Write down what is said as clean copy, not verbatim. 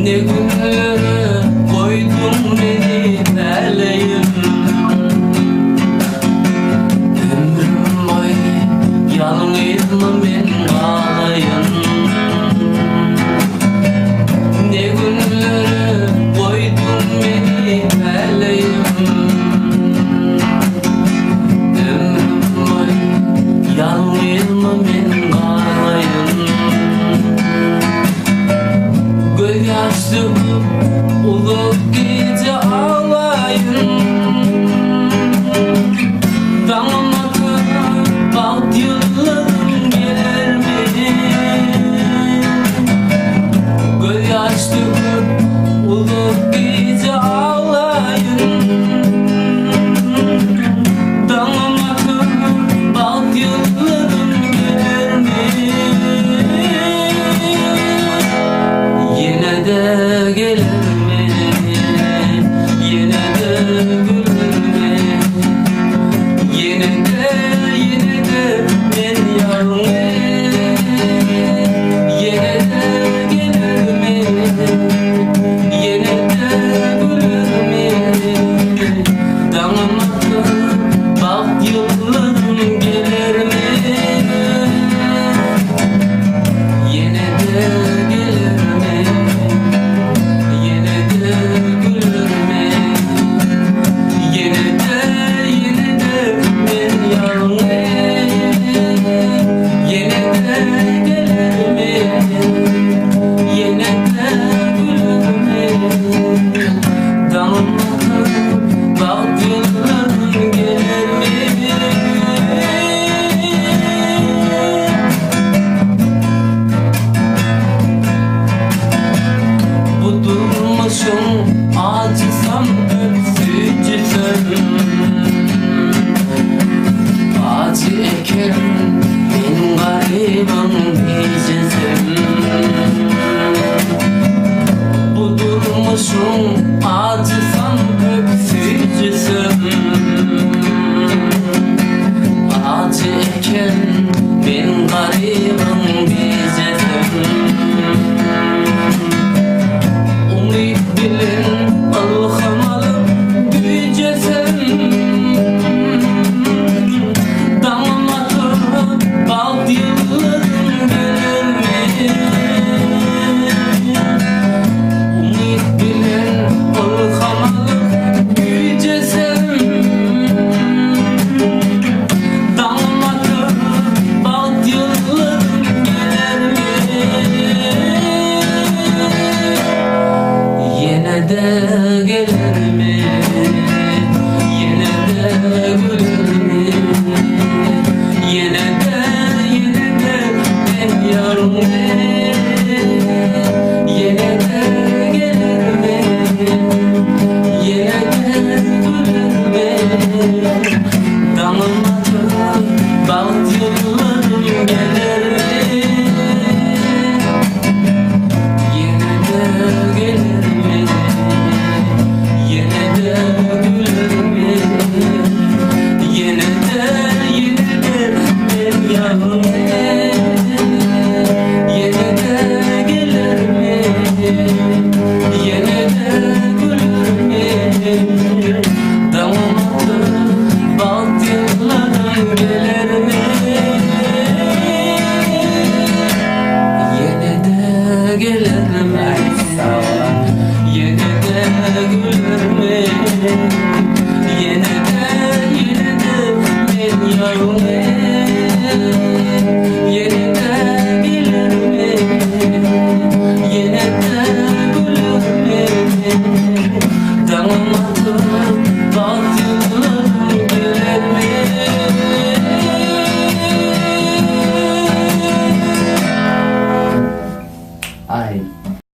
Ne günlere koydun beni terleyim. Ömrüm boyu yalnızım ben ağlayım. Ne günlere koydun beni terleyim. Ömrüm boyu yalnızım ben ağlayım. Göz yaşlı ulup gece ağlayın. Damıma kadar bak yıllarım gelir mi? Göz yaşlı ulup gece ağlayın. Damıma kadar bak yıllarım gelir mi? Yine de gelir mi? Yine de gülür mü? Yine de ben yalnız. Yine de gelir mi? Yine de gülür mü? Damıma bak yıllarım gelir mi? Yine de gelir mi? Yine de gülür mü? Yine de ben yalnız. Yine de gelir mi? Yine de gülür mü? Damıma bak yıllarım gelir mi? Bu durmuşum acısam öpücüsüm. Acı ekerim ben gariban diyeceğim. Bu durmuşum acısam öpücüsüm. Acı ekerim ben gariban diyeceğim. Umut bilen alhamalı büyücesem. Damıma bak yıllarım gelir mi? Umut bilen alhamalı büyücesem. Damıma bak yıllarım gelir mi? Yine de gelir mi? Yine de gülür mü? Yine de ben yalnız. Yine de gelir mi? Yine de gülür mü? Damıma bak yıllarım gelir mi? Yine de gelir mi? Yine de gülür mü? Yine de ben yalnız. Yine de gelir mi? Yine de gülür mü? Damıma bak yıllarım gelir mi? Yine de gelir mi? Yine de gülür mü? Yine de ben yalnız. Yine de gelir mi? Yine de gülür mü? Damıma bak yıllarım